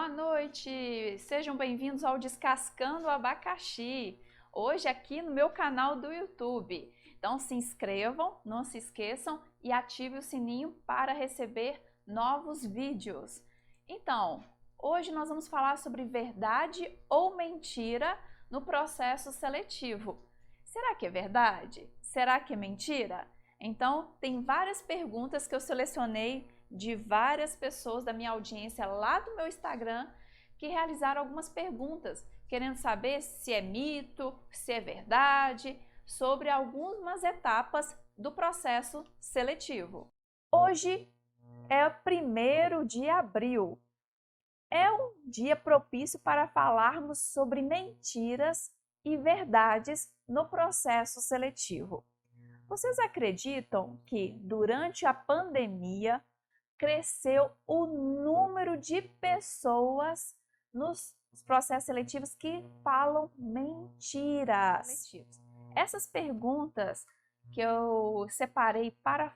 Boa noite! Sejam bem-vindos ao Descascando o Abacaxi, hoje aqui no meu canal do YouTube. Então se inscrevam, não se esqueçam e ative o sininho para receber novos vídeos. Então, hoje nós vamos falar sobre verdade ou mentira no processo seletivo. Será que é verdade? Será que é mentira? Então, tem várias perguntas que eu selecionei de várias pessoas da minha audiência lá do meu Instagram que realizaram algumas perguntas, querendo saber se é mito, se é verdade, sobre algumas etapas do processo seletivo. Hoje é 1º de abril. É um dia propício para falarmos sobre mentiras e verdades no processo seletivo. Vocês acreditam que durante a pandemia cresceu o número de pessoas nos processos seletivos que falam mentiras? Essas perguntas que eu separei para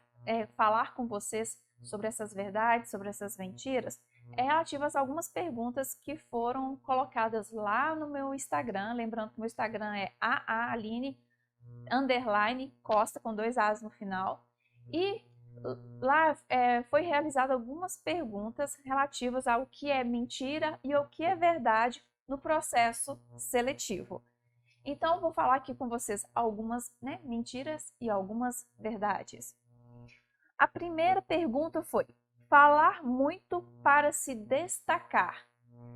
falar com vocês sobre essas verdades, sobre essas mentiras, relativas a algumas perguntas que foram colocadas lá no meu Instagram. Lembrando que o meu Instagram é @Aline_Costa, com 2 As no final. E lá foi realizada algumas perguntas relativas ao que é mentira e o que é verdade no processo seletivo. Então, vou falar aqui com vocês algumas mentiras e algumas verdades. A primeira pergunta foi: falar muito para se destacar.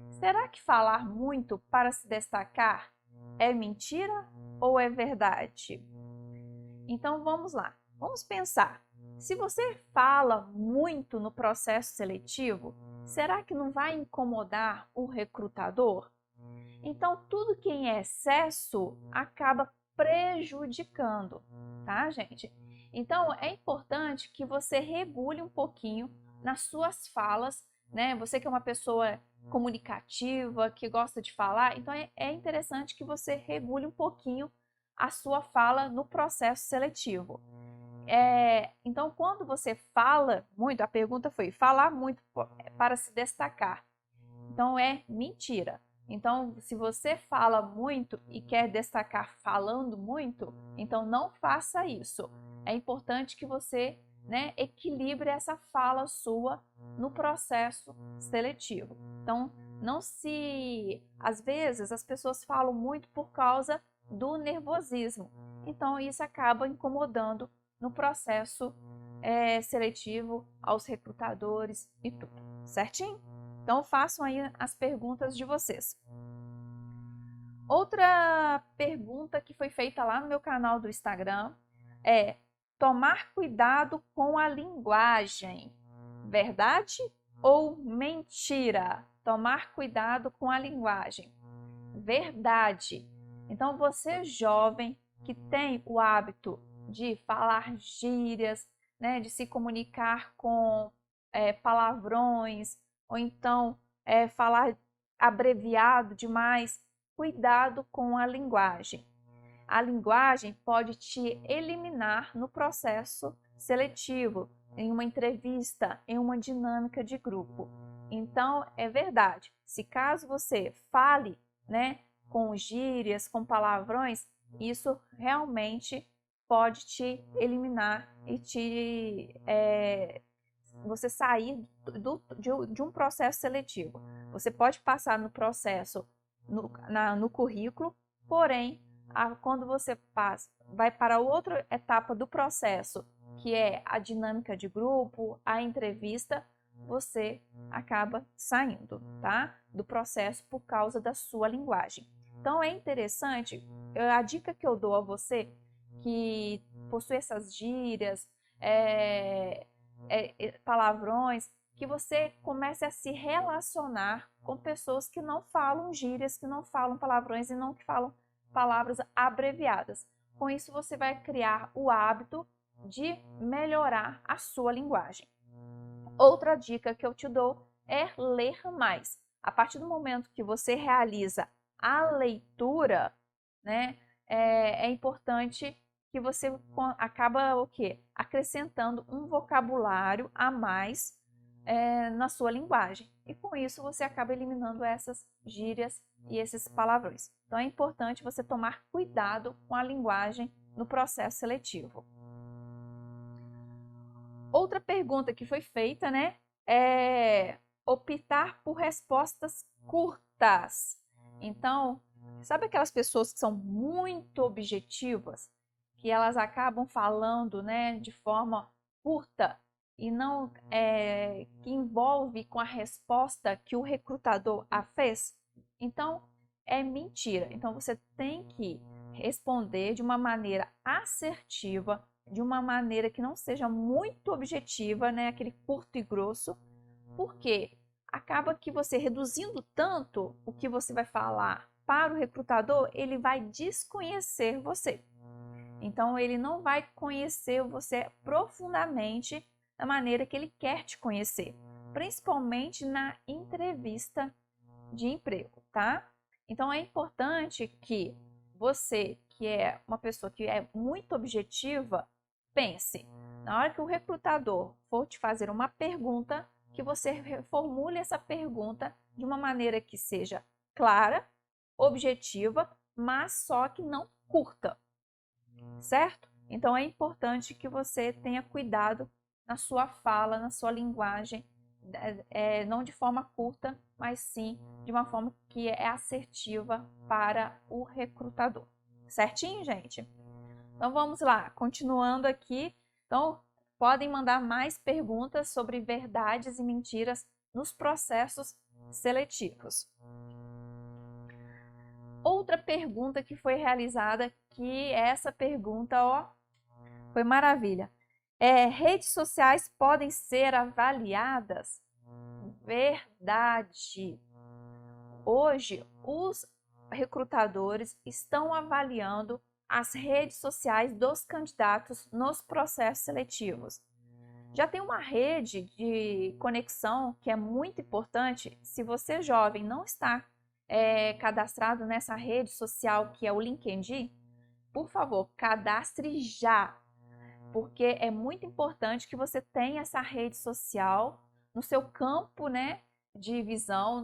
Será que falar muito para se destacar é mentira ou é verdade? Então, vamos lá. Vamos pensar. Se você fala muito no processo seletivo, será que não vai incomodar o recrutador? Então, tudo que é em excesso acaba prejudicando, tá, gente? Então, é importante que você regule um pouquinho nas suas falas, né? Você que é uma pessoa comunicativa, que gosta de falar, então é interessante que você regule um pouquinho a sua fala no processo seletivo. Então, quando você fala muito, a pergunta foi falar muito para se destacar. Então, é mentira. Então, se você fala muito e quer destacar falando muito, então não faça isso. É importante que você equilibre essa fala sua no processo seletivo. Então, às vezes, as pessoas falam muito por causa do nervosismo. Então, isso acaba incomodando no processo seletivo aos recrutadores e tudo, certinho? Então, façam aí as perguntas de vocês. Outra pergunta que foi feita lá no meu canal do Instagram é: tomar cuidado com a linguagem. Verdade ou mentira? Tomar cuidado com a linguagem. Verdade. Então, você jovem que tem o hábito de falar gírias, de se comunicar com palavrões, ou então falar abreviado demais, cuidado com a linguagem. A linguagem pode te eliminar no processo seletivo, em uma entrevista, em uma dinâmica de grupo. Então, é verdade, se caso você fale, com gírias, com palavrões, isso realmente pode te eliminar e você sair de um processo seletivo. Você pode passar no processo no currículo, porém, quando você vai para outra etapa do processo, que é a dinâmica de grupo, a entrevista, você acaba saindo, tá? Do processo por causa da sua linguagem. Então, é interessante, a dica que eu dou a você que possui essas gírias, palavrões, que você comece a se relacionar com pessoas que não falam gírias, que não falam palavrões e não que falam palavras abreviadas. Com isso, você vai criar o hábito de melhorar a sua linguagem. Outra dica que eu te dou é ler mais. A partir do momento que você realiza a leitura, é importante que você acaba acrescentando um vocabulário a mais na sua linguagem. E com isso você acaba eliminando essas gírias e esses palavrões. Então é importante você tomar cuidado com a linguagem no processo seletivo. Outra pergunta que foi feita, né, é optar por respostas curtas. Então, sabe aquelas pessoas que são muito objetivas, que elas acabam falando, né, de forma curta e não que envolve com a resposta que o recrutador a fez? Então, é mentira. Então, você tem que responder de uma maneira assertiva, de uma maneira que não seja muito objetiva, né, aquele curto e grosso, porque acaba que você reduzindo tanto o que você vai falar para o recrutador, ele vai desconhecer você. Então, ele não vai conhecer você profundamente da maneira que ele quer te conhecer, principalmente na entrevista de emprego, tá? Então, é importante que você, que é uma pessoa que é muito objetiva, pense, na hora que o recrutador for te fazer uma pergunta, que você formule essa pergunta de uma maneira que seja clara, objetiva, mas só que não curta, certo? Então é importante que você tenha cuidado na sua fala, na sua linguagem, não de forma curta, mas sim de uma forma que é assertiva para o recrutador. Certinho, gente? Então vamos lá, continuando aqui. Então, podem mandar mais perguntas sobre verdades e mentiras nos processos seletivos. Outra pergunta que foi realizada, que essa pergunta, ó, foi maravilha. Redes sociais podem ser avaliadas? Verdade. Hoje, os recrutadores estão avaliando as redes sociais dos candidatos nos processos seletivos. Já tem uma rede de conexão que é muito importante. Se você jovem não está cadastrado nessa rede social que é o LinkedIn, por favor, cadastre já, porque é muito importante que você tenha essa rede social no seu campo, né, de visão,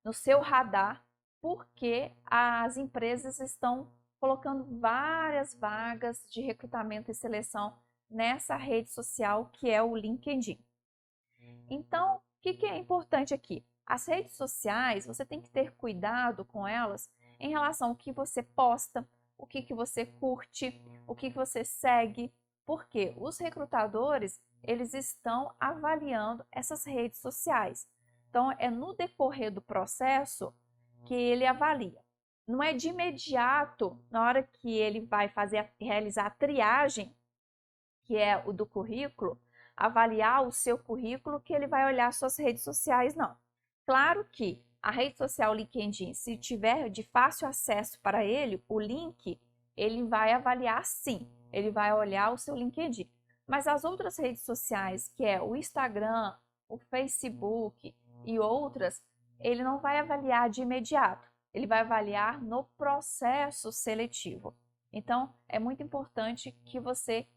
no seu radar, porque as empresas estão colocando várias vagas de recrutamento e seleção nessa rede social que é o LinkedIn. Então, o que é importante aqui? As redes sociais, você tem que ter cuidado com elas em relação ao que você posta, o que você curte, o que você segue, porque os recrutadores, eles estão avaliando essas redes sociais. Então, é no decorrer do processo que ele avalia. Não é de imediato, na hora que ele vai realizar a triagem, que é o do currículo, avaliar o seu currículo, que ele vai olhar suas redes sociais, não. Claro que a rede social LinkedIn, se tiver de fácil acesso para ele, o link, ele vai avaliar sim, ele vai olhar o seu LinkedIn. Mas as outras redes sociais, que é o Instagram, o Facebook e outras, ele não vai avaliar de imediato, ele vai avaliar no processo seletivo. Então, é muito importante que você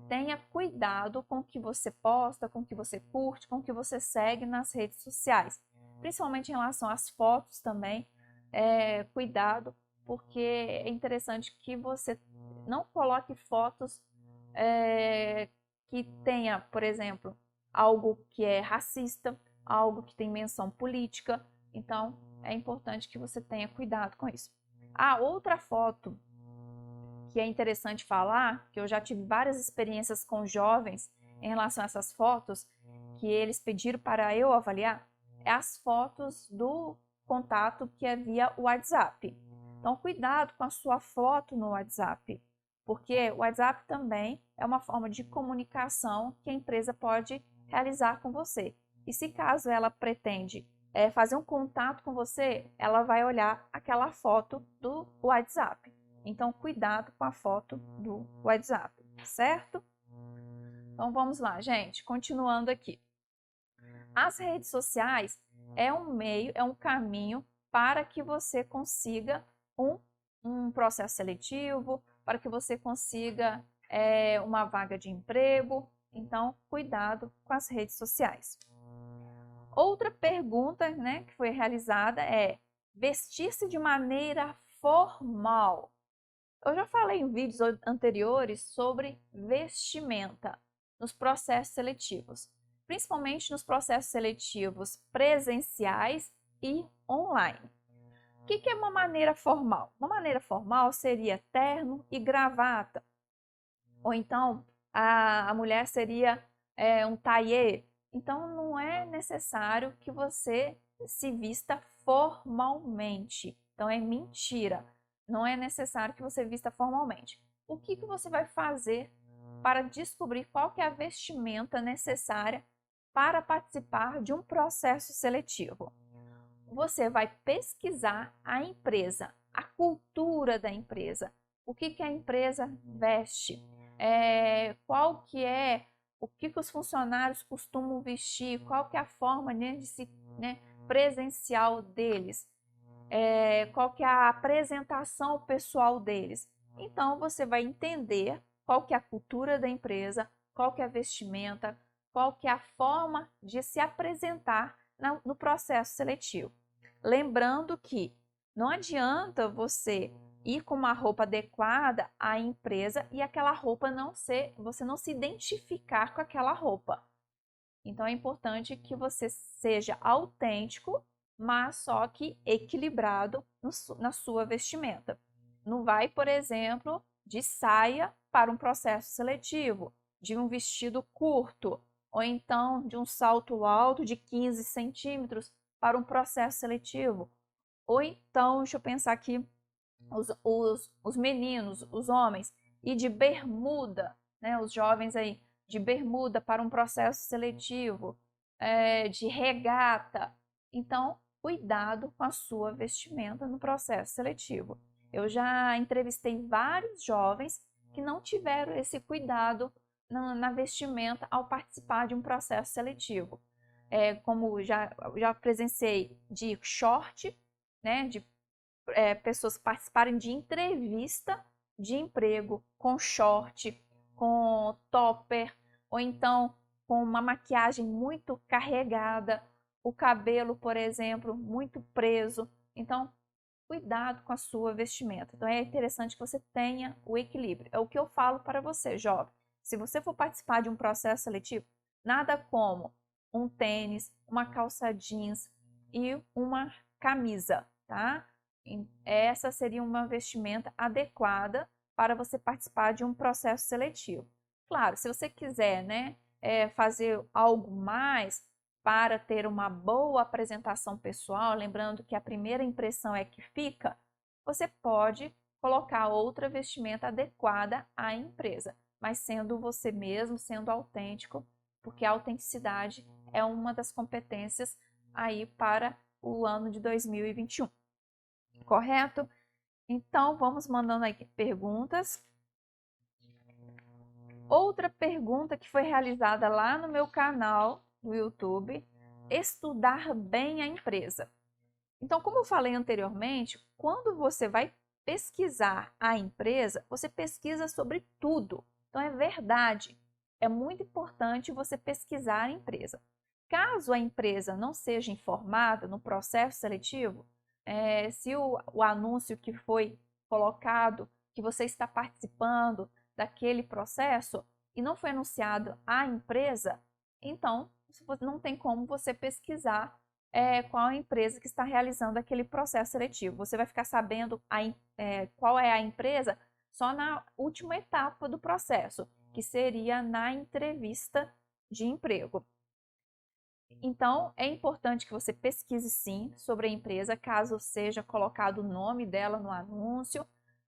tenha cuidado com o que você posta, com o que você curte, com o que você segue nas redes sociais. Principalmente em relação às fotos também, cuidado, porque é interessante que você não coloque fotos que tenha, por exemplo, algo que é racista, algo que tem menção política. Então, é importante que você tenha cuidado com isso. A outra foto que é interessante falar, que eu já tive várias experiências com jovens em relação a essas fotos, que eles pediram para eu avaliar, é as fotos do contato que é via WhatsApp. Então, cuidado com a sua foto no WhatsApp, porque o WhatsApp também é uma forma de comunicação que a empresa pode realizar com você. E se caso ela pretende fazer um contato com você, ela vai olhar aquela foto do WhatsApp. Então, cuidado com a foto do WhatsApp, certo? Então, vamos lá, gente. Continuando aqui. As redes sociais é um meio, é um caminho para que você consiga um processo seletivo, para que você consiga uma vaga de emprego. Então, cuidado com as redes sociais. Outra pergunta, né, que foi realizada é vestir-se de maneira formal. Eu já falei em vídeos anteriores sobre vestimenta nos processos seletivos, principalmente nos processos seletivos presenciais e online. O que é uma maneira formal? Uma maneira formal seria terno e gravata, ou então a mulher seria um tailleur. Então não é necessário que você se vista formalmente. Então é mentira. Não é necessário que você vista formalmente. O que você vai fazer para descobrir qual que é a vestimenta necessária para participar de um processo seletivo? Você vai pesquisar a empresa, a cultura da empresa, o que a empresa veste, o que os funcionários costumam vestir, qual que é a forma, né, presencial deles, qual que é a apresentação pessoal deles. Então você vai entender qual que é a cultura da empresa, qual que é a vestimenta, qual que é a forma de se apresentar no processo seletivo. Lembrando que não adianta você ir com uma roupa adequada à empresa e aquela roupa você não se identificar com aquela roupa. Então é importante que você seja autêntico, mas só que equilibrado na sua vestimenta. Não vai, por exemplo, de saia para um processo seletivo, de um vestido curto, ou então de um salto alto de 15 centímetros para um processo seletivo. Ou então, deixa eu pensar aqui, os meninos, os homens, e de bermuda, né, os jovens aí, de bermuda para um processo seletivo, de regata. Então, cuidado com a sua vestimenta no processo seletivo. Eu já entrevistei vários jovens que não tiveram esse cuidado na vestimenta ao participar de um processo seletivo. Como já presenciei de short, né, de pessoas participarem de entrevista de emprego com short, com topper, ou então com uma maquiagem muito carregada, o cabelo, por exemplo, muito preso. Então, cuidado com a sua vestimenta. Então, é interessante que você tenha o equilíbrio. É o que eu falo para você, jovem. Se você for participar de um processo seletivo, nada como um tênis, uma calça jeans e uma camisa, tá? Essa seria uma vestimenta adequada para você participar de um processo seletivo. Claro, se você quiser, né, fazer algo mais para ter uma boa apresentação pessoal, lembrando que a primeira impressão é que fica, você pode colocar outra vestimenta adequada à empresa, mas sendo você mesmo, sendo autêntico, porque a autenticidade é uma das competências aí para o ano de 2021. Correto? Então, vamos mandando aqui perguntas. Outra pergunta que foi realizada lá no meu canal do YouTube, estudar bem a empresa. Então, como eu falei anteriormente, quando você vai pesquisar a empresa, você pesquisa sobre tudo. Então, é verdade, é muito importante você pesquisar a empresa. Caso a empresa não seja informada no processo seletivo, se o anúncio que foi colocado, que você está participando daquele processo e não foi anunciado à empresa, então não tem como você pesquisar qual a empresa que está realizando aquele processo seletivo. Você vai ficar sabendo qual é a empresa só na última etapa do processo, que seria na entrevista de emprego. Então, é importante que você pesquise sim sobre a empresa, caso seja colocado o nome dela no anúncio,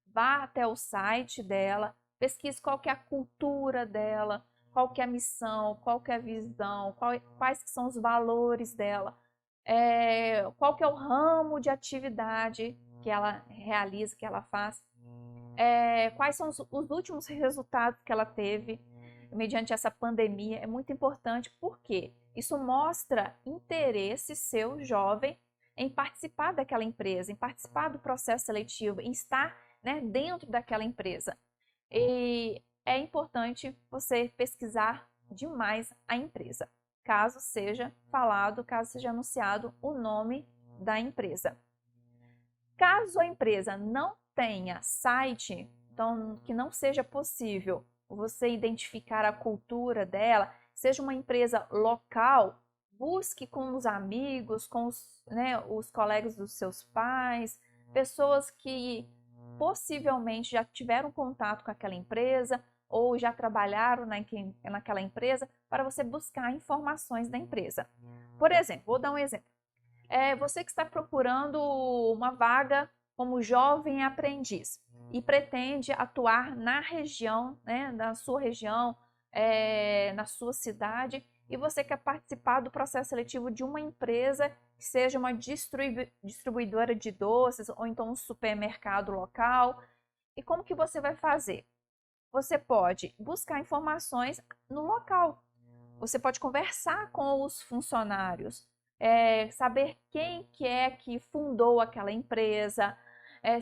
vá até o site dela, pesquise qual que é a cultura dela, qual que é a missão, qual que é a visão, quais que são os valores dela, qual que é o ramo de atividade que ela realiza, que ela faz, quais são os últimos resultados que ela teve mediante essa pandemia. É muito importante porque isso mostra interesse seu, jovem, em participar daquela empresa, em participar do processo seletivo, em estar, né, dentro daquela empresa. E é importante você pesquisar demais a empresa. caso seja falado, caso seja anunciado o nome da empresa. Caso a empresa não tenha site, então que não seja possível você identificar a cultura dela, seja uma empresa local, busque com os amigos, com os colegas dos seus pais, pessoas que possivelmente já tiveram contato com aquela empresa ou já trabalharam naquela empresa, para você buscar informações da empresa. Por exemplo, vou dar um exemplo. Você que está procurando uma vaga como jovem aprendiz e pretende atuar na região, né, na sua região, na sua cidade, e você quer participar do processo seletivo de uma empresa que seja uma distribuidora de doces ou então um supermercado local. E como que você vai fazer? Você pode buscar informações no local. Você pode conversar com os funcionários, saber quem que é que fundou aquela empresa,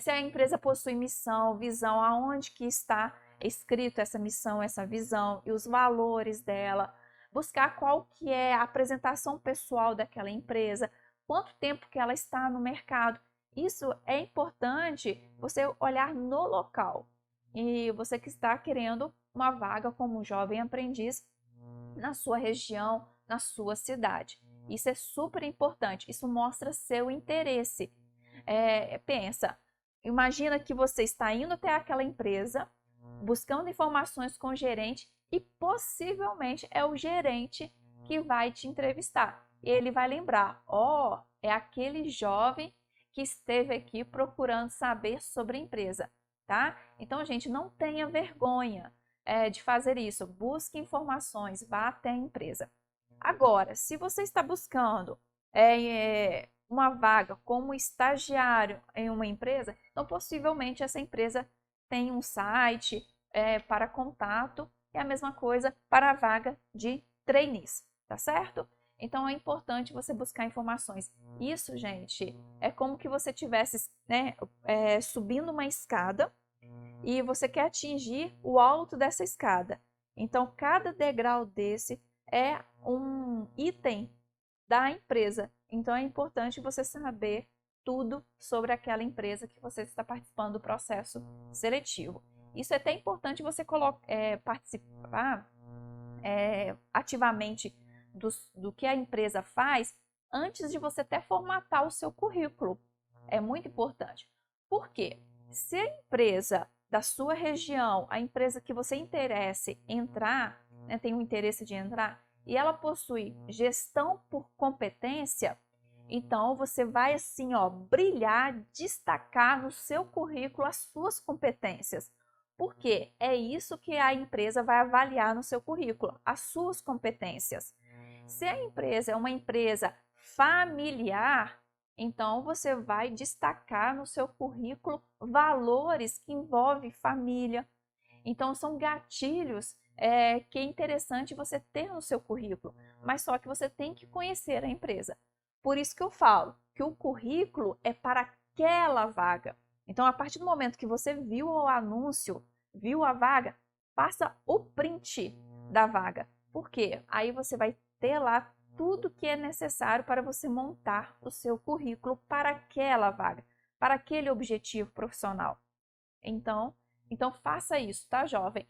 se a empresa possui missão, visão, aonde que está escrito essa missão, essa visão e os valores dela, buscar qual que é a apresentação pessoal daquela empresa, quanto tempo que ela está no mercado. Isso é importante você olhar no local. E você que está querendo uma vaga como jovem aprendiz na sua região, na sua cidade. Isso é super importante, isso mostra seu interesse. Pensa, imagina que você está indo até aquela empresa, buscando informações com o gerente e possivelmente é o gerente que vai te entrevistar. E ele vai lembrar, é aquele jovem que esteve aqui procurando saber sobre a empresa, tá? Então, gente, não tenha vergonha de fazer isso. Busque informações, vá até a empresa. Agora, se você está buscando uma vaga como estagiário em uma empresa, então possivelmente essa empresa tem um site para contato e a mesma coisa para a vaga de trainees, tá certo? Então é importante você buscar informações. Isso, gente, é como que você estivesse subindo uma escada e você quer atingir o alto dessa escada. Então, cada degrau desse é um item da empresa. Então, é importante você saber tudo sobre aquela empresa que você está participando do processo seletivo. Isso é até importante você participar ativamente do que a empresa faz antes de você até formatar o seu currículo. É muito importante. Por quê? Se a empresa da sua região, a empresa que você interesse entrar, tem um interesse de entrar, e ela possui gestão por competência, então você vai assim, brilhar, destacar no seu currículo as suas competências. Porque é isso que a empresa vai avaliar no seu currículo, as suas competências. Se a empresa é uma empresa familiar, então você vai destacar no seu currículo valores que envolvem família. Então são gatilhos que é interessante você ter no seu currículo, mas só que você tem que conhecer a empresa. Por isso que eu falo que o currículo é para aquela vaga. Então, a partir do momento que você viu o anúncio, viu a vaga, faça o print da vaga. Por quê? Aí você vai ter lá tudo que é necessário para você montar o seu currículo para aquela vaga, para aquele objetivo profissional. Então faça isso, tá, jovem?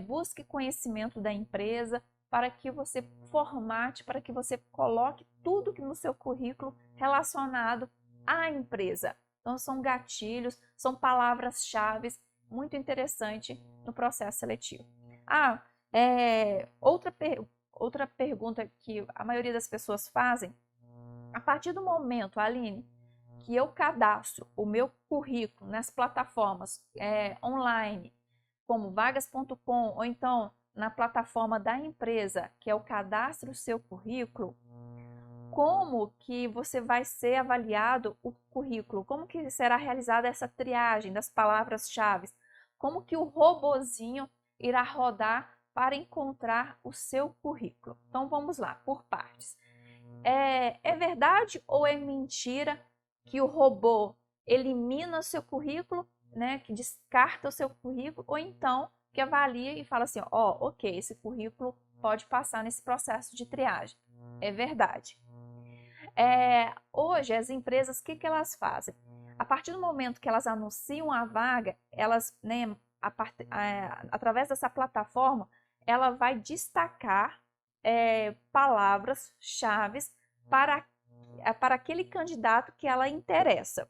Busque conhecimento da empresa para que você formate, para que você coloque tudo que no seu currículo relacionado à empresa. Então, são gatilhos, são palavras-chave muito interessantes no processo seletivo. Outra pergunta que a maioria das pessoas fazem, a partir do momento, Aline, que eu cadastro o meu currículo nas plataformas online, como vagas.com, ou então na plataforma da empresa, que é o cadastro seu currículo, como que você vai ser avaliado o currículo? Como que será realizada essa triagem das palavras-chave? Como que o robozinho irá rodar para encontrar o seu currículo? Então vamos lá, por partes. É verdade ou é mentira que o robô elimina o seu currículo, né, que descarta o seu currículo, ou então que avalia e fala assim, ok, esse currículo pode passar nesse processo de triagem. É verdade. Hoje, as empresas, o que elas fazem? A partir do momento que elas anunciam a vaga, elas, né, através dessa plataforma, ela vai destacar palavras-chave para aquele candidato que ela interessa.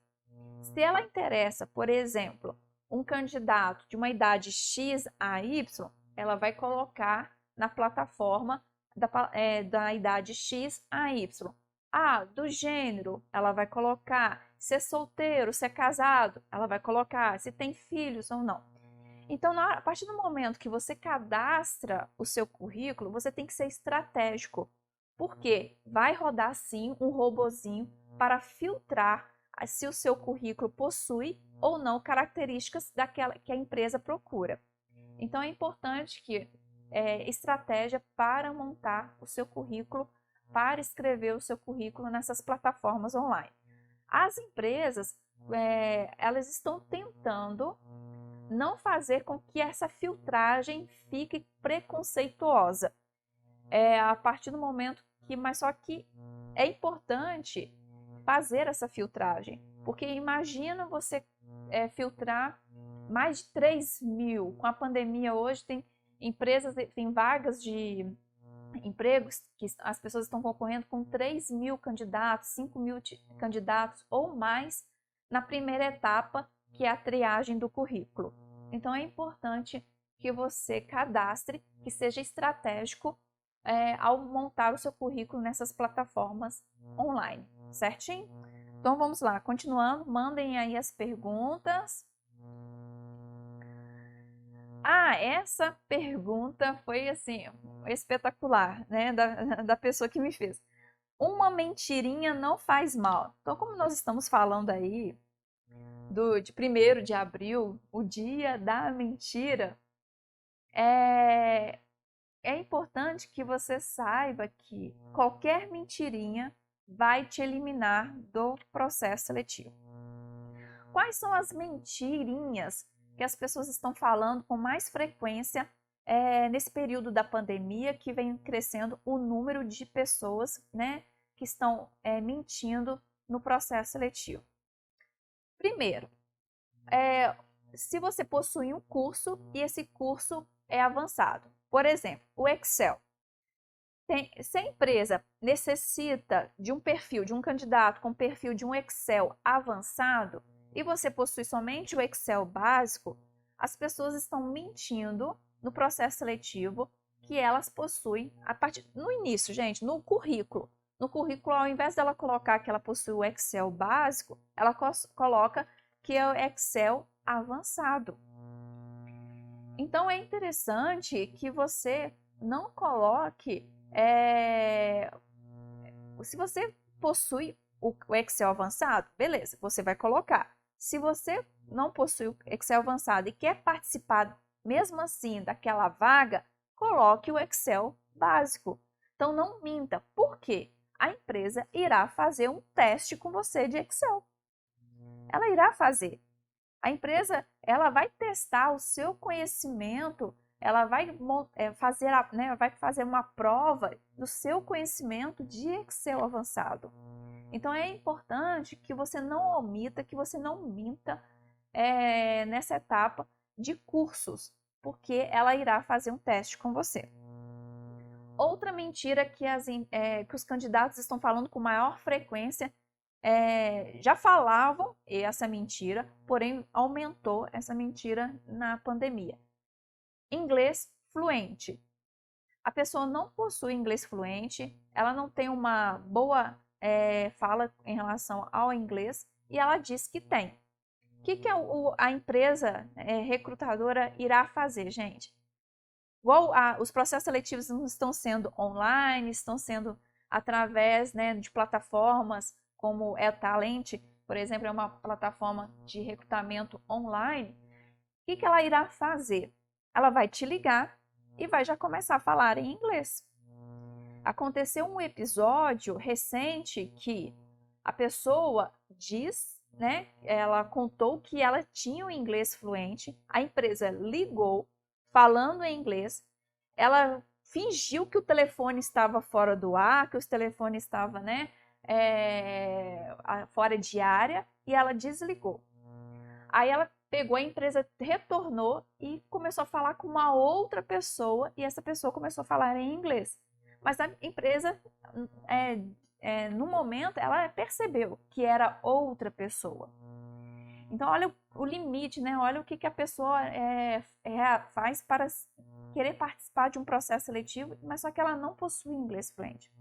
Se ela interessa, por exemplo, um candidato de uma idade X a Y, ela vai colocar na plataforma da idade X a Y. Do gênero, ela vai colocar se é solteiro, se é casado, ela vai colocar se tem filhos ou não. Então, a partir do momento que você cadastra o seu currículo, você tem que ser estratégico, porque vai rodar sim um robozinho para filtrar se o seu currículo possui ou não características daquela que a empresa procura. Então, é importante que estratégia para montar o seu currículo, para escrever o seu currículo nessas plataformas online. As empresas, elas estão tentando não fazer com que essa filtragem fique preconceituosa. A partir do momento mas só que é importante fazer essa filtragem, porque imagina você filtrar mais de 3.000, com a pandemia hoje tem empresas, tem vagas de empregos que as pessoas estão concorrendo com 3.000 candidatos, 5.000 candidatos ou mais na primeira etapa, que é a triagem do currículo. Então, é importante que você cadastre, que seja estratégico ao montar o seu currículo nessas plataformas online, certinho? Então, vamos lá, continuando, mandem aí as perguntas. Essa pergunta foi, assim, espetacular, né, da pessoa que me fez. Uma mentirinha não faz mal. Então, como nós estamos falando aí de 1º de abril, o dia da mentira, é importante que você saiba que qualquer mentirinha vai te eliminar do processo seletivo. Quais são as mentirinhas que as pessoas estão falando com mais frequência nesse período da pandemia, que vem crescendo o número de pessoas, né, que estão mentindo no processo seletivo? Primeiro, se você possui um curso e esse curso é avançado. Por exemplo, o Excel. Se a empresa necessita de um perfil, de um candidato com perfil de um Excel avançado, e você possui somente o Excel básico, as pessoas estão mentindo no processo seletivo que elas possuem no início, gente, no currículo. No currículo, ao invés dela colocar que ela possui o Excel básico, ela coloca que é o Excel avançado. Então, é interessante que você não coloque... Se você possui o Excel avançado, beleza, você vai colocar. Se você não possui o Excel avançado e quer participar, mesmo assim, daquela vaga, coloque o Excel básico. Então, não minta. Por quê? A empresa irá fazer um teste com você de Excel. Ela irá fazer. A empresa, ela vai testar o seu conhecimento, ela vai fazer uma prova do seu conhecimento de Excel avançado. Então, é importante que você não omita, que você não minta nessa etapa de cursos, porque ela irá fazer um teste com você. Outra mentira que os candidatos estão falando com maior frequência, já falavam essa mentira, porém aumentou essa mentira na pandemia. Inglês fluente. A pessoa não possui inglês fluente, ela não tem uma boa fala em relação ao inglês e ela diz que tem. O que a empresa recrutadora irá fazer, gente? Os processos seletivos não estão sendo online, estão sendo através de plataformas como o Talent, por exemplo, é uma plataforma de recrutamento online. O que ela irá fazer? Ela vai te ligar e vai já começar a falar em inglês. Aconteceu um episódio recente que a pessoa ela contou que ela tinha o inglês fluente, a empresa ligou falando em inglês, ela fingiu que o telefone estava fora do ar, que o telefone estava, né, fora de área, e ela desligou. Aí ela pegou a empresa, retornou e começou a falar com uma outra pessoa, e essa pessoa começou a falar em inglês. Mas a empresa, no momento, ela percebeu que era outra pessoa. Então, olha o limite, né? Olha o que a pessoa faz para querer participar de um processo seletivo, mas só que ela não possui inglês fluente.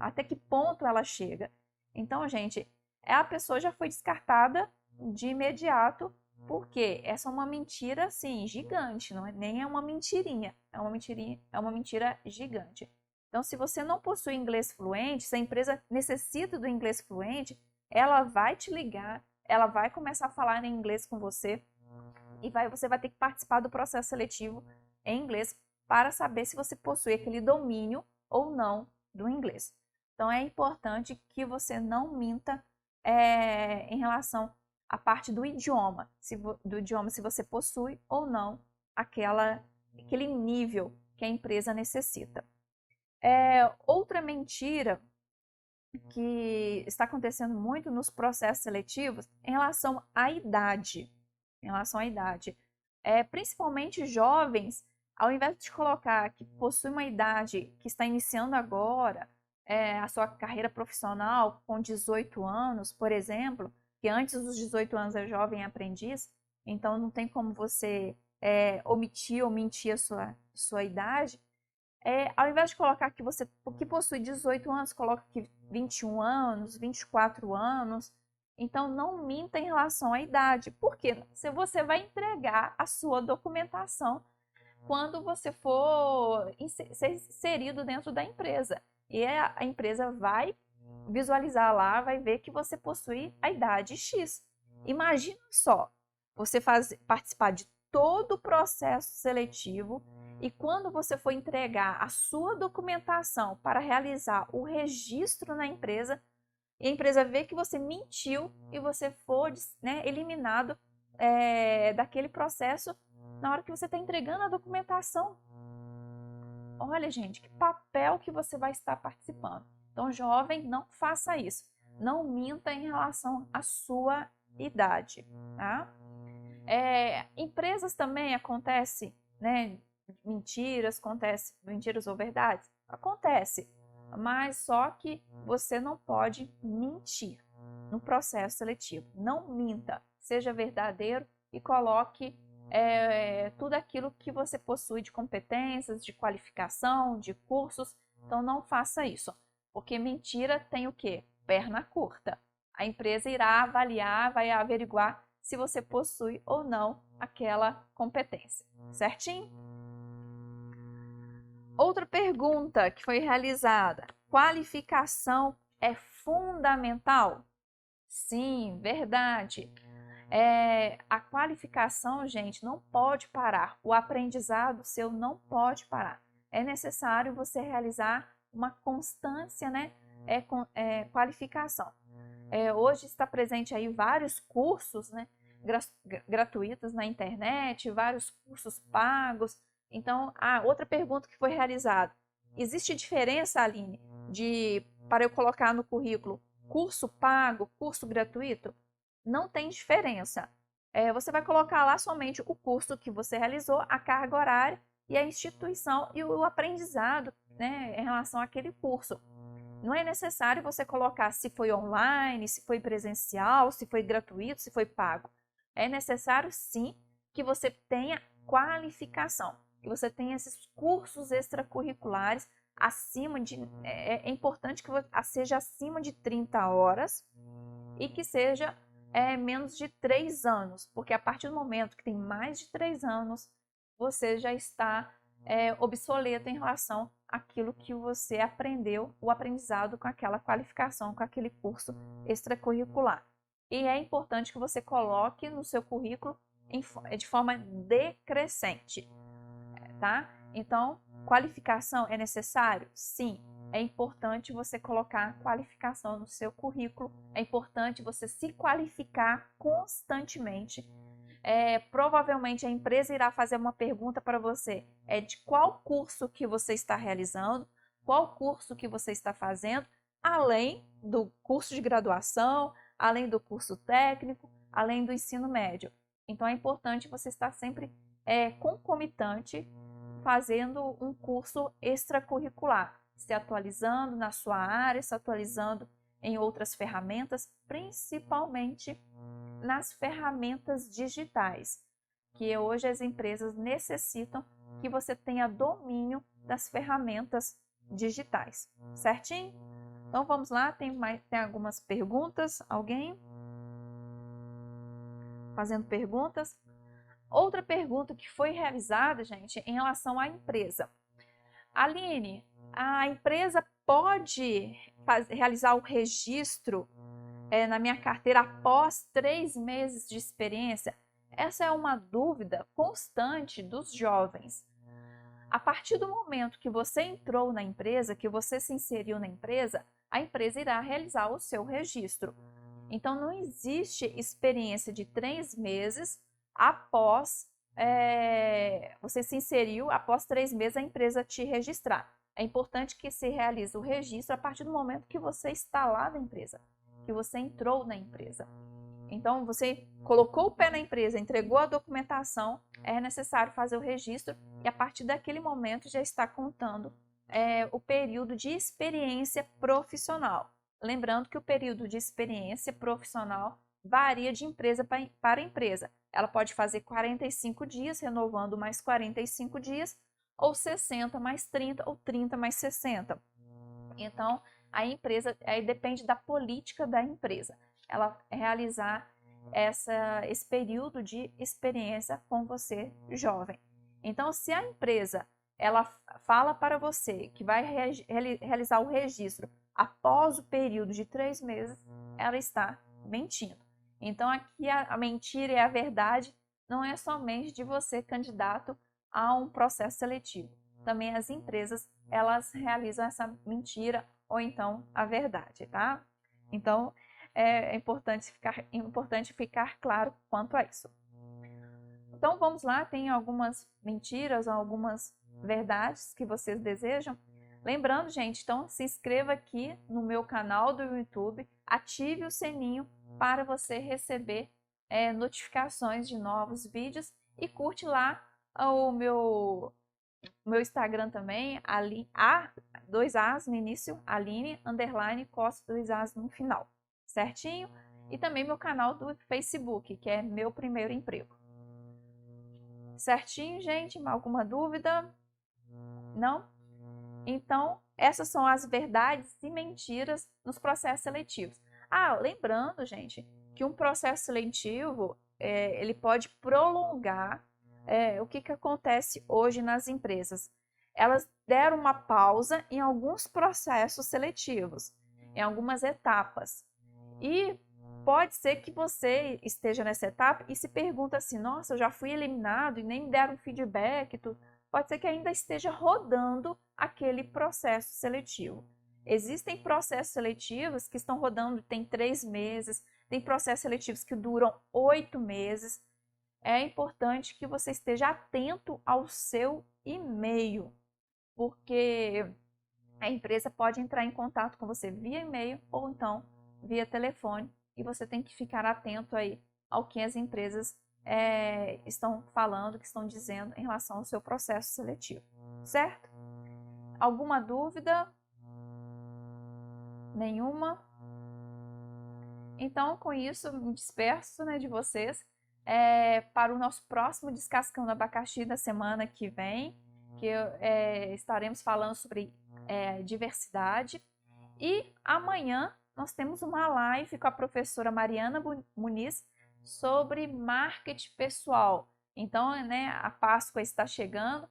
Até que ponto ela chega? Então, gente, a pessoa já foi descartada de imediato, porque essa é uma mentira, assim, gigante, não é? Nem é uma mentirinha, é uma mentira gigante. Então, se você não possui inglês fluente, se a empresa necessita do inglês fluente, ela vai te ligar, ela vai começar a falar em inglês com você e você vai ter que participar do processo seletivo em inglês para saber se você possui aquele domínio ou não do inglês. Então, é importante que você não minta em relação à parte do idioma, se você possui ou não aquele nível que a empresa necessita. Outra mentira que está acontecendo muito nos processos seletivos em relação à idade. Em relação à idade. Principalmente jovens, ao invés de colocar que possui uma idade que está iniciando agora a sua carreira profissional com 18 anos, por exemplo, que antes dos 18 anos é jovem aprendiz, então não tem como você omitir ou mentir a sua idade. Ao invés de colocar que possui 18 anos, coloca que 21 anos, 24 anos. Então, não minta em relação à idade. Por quê? Se você vai entregar a sua documentação quando você for ser inserido dentro da empresa. E a empresa vai visualizar lá, vai ver que você possui a idade X. Imagina só, você participar de todo o processo seletivo e quando você for entregar a sua documentação para realizar o registro na empresa, e a empresa vê que você mentiu e você for, né, eliminado daquele processo na hora que você está entregando a documentação. Olha, gente, que papel que você vai estar participando. Então, jovem, não faça isso. Não minta em relação à sua idade, tá? Empresas também acontece, né? Mentiras ou verdades? Acontece, mas só que você não pode mentir no processo seletivo. Não minta, seja verdadeiro e coloque tudo aquilo que você possui de competências, de qualificação, de cursos. Então não faça isso, porque mentira tem o quê? Perna curta. A empresa irá avaliar, vai averiguar se você possui ou não aquela competência, certinho? Outra pergunta que foi realizada: qualificação é fundamental? Sim, verdade. A qualificação, gente, não pode parar. O aprendizado seu não pode parar. É necessário você realizar uma constância, né? Qualificação. Hoje está presente aí vários cursos, né, gratuitos na internet, vários cursos pagos. Então, outra pergunta que foi realizada: existe diferença, Aline, para eu colocar no currículo curso pago, curso gratuito? Não tem diferença. Você vai colocar lá somente o curso que você realizou, a carga horária e a instituição e o aprendizado, né, em relação àquele curso. Não é necessário você colocar se foi online, se foi presencial, se foi gratuito, se foi pago. É necessário, sim, que você tenha qualificação, que você tenha esses cursos extracurriculares acima de... É importante que seja acima de 30 horas e que seja menos de 3 anos, porque a partir do momento que tem mais de 3 anos, você já está obsoleto em relação àquilo que você aprendeu, o aprendizado com aquela qualificação, com aquele curso extracurricular. E é importante que você coloque no seu currículo de forma decrescente, tá? Então, qualificação é necessário? Sim. É importante você colocar qualificação no seu currículo, é importante você se qualificar constantemente, Provavelmente a empresa irá fazer uma pergunta para você, de qual curso que você está realizando, qual curso que você está fazendo, além do curso de graduação, além do curso técnico, além do ensino médio. Então é importante você estar sempre concomitante, fazendo um curso extracurricular, se atualizando na sua área, se atualizando em outras ferramentas, principalmente nas ferramentas digitais, que hoje as empresas necessitam que você tenha domínio das ferramentas digitais, certinho? Então vamos lá, tem algumas perguntas, alguém fazendo perguntas? Outra pergunta que foi realizada, gente, em relação à empresa. Aline, a empresa pode realizar o registro na minha carteira após 3 meses de experiência? Essa é uma dúvida constante dos jovens. A partir do momento que você entrou na empresa, que você se inseriu na empresa, a empresa irá realizar o seu registro. Então, não existe experiência de 3 meses após você se inseriu, após 3 meses a empresa te registrar. É importante que se realize o registro a partir do momento que você está lá na empresa, que você entrou na empresa. Então, você colocou o pé na empresa, entregou a documentação, é necessário fazer o registro e a partir daquele momento já está contando o período de experiência profissional. Lembrando que o período de experiência profissional varia de empresa para empresa. Ela pode fazer 45 dias, renovando mais 45 dias, ou 60 mais 30, ou 30 mais 60. Então, a empresa, aí depende da política da empresa, ela realizar esse período de experiência com você, jovem. Então, se a empresa ela fala para você que vai realizar o registro após o período de 3 meses, ela está mentindo. Então, aqui a mentira e a verdade não é somente de você, candidato a um processo seletivo. Também as empresas, elas realizam essa mentira ou então a verdade, tá? Então, é importante ficar claro quanto a isso. Então, vamos lá, tem algumas mentiras, algumas verdades que vocês desejam. Lembrando, gente, então se inscreva aqui no meu canal do YouTube, ative o sininho para você receber notificações de novos vídeos e curte lá o meu Instagram também, dois As no início, Aline, _, Costa, 2 As no final, certinho? E também meu canal do Facebook, que é Meu Primeiro Emprego. Certinho, gente? Alguma dúvida? Não? Então, essas são as verdades e mentiras nos processos seletivos. Lembrando, gente, que um processo seletivo, ele pode prolongar. O que acontece hoje nas empresas? Elas deram uma pausa em alguns processos seletivos, em algumas etapas. E pode ser que você esteja nessa etapa e se pergunta assim, nossa, eu já fui eliminado e nem me deram feedback. Pode ser que ainda esteja rodando aquele processo seletivo. Existem processos seletivos que estão rodando, tem 3 meses, tem processos seletivos que duram 8 meses. É importante que você esteja atento ao seu e-mail, porque a empresa pode entrar em contato com você via e-mail ou então via telefone e você tem que ficar atento aí ao que as empresas estão falando, que estão dizendo em relação ao seu processo seletivo, certo? Alguma dúvida? Nenhuma? Então, com isso, me despeço de vocês para o nosso próximo Descascando Abacaxi da semana que vem, que estaremos falando sobre diversidade. E amanhã nós temos uma live com a professora Mariana Muniz sobre marketing pessoal. Então, a Páscoa está chegando,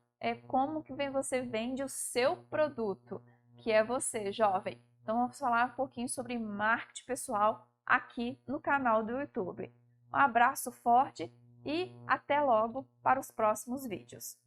como que você vende o seu produto, que é você, jovem. Então, vamos falar um pouquinho sobre marketing pessoal aqui no canal do YouTube. Um abraço forte e até logo para os próximos vídeos.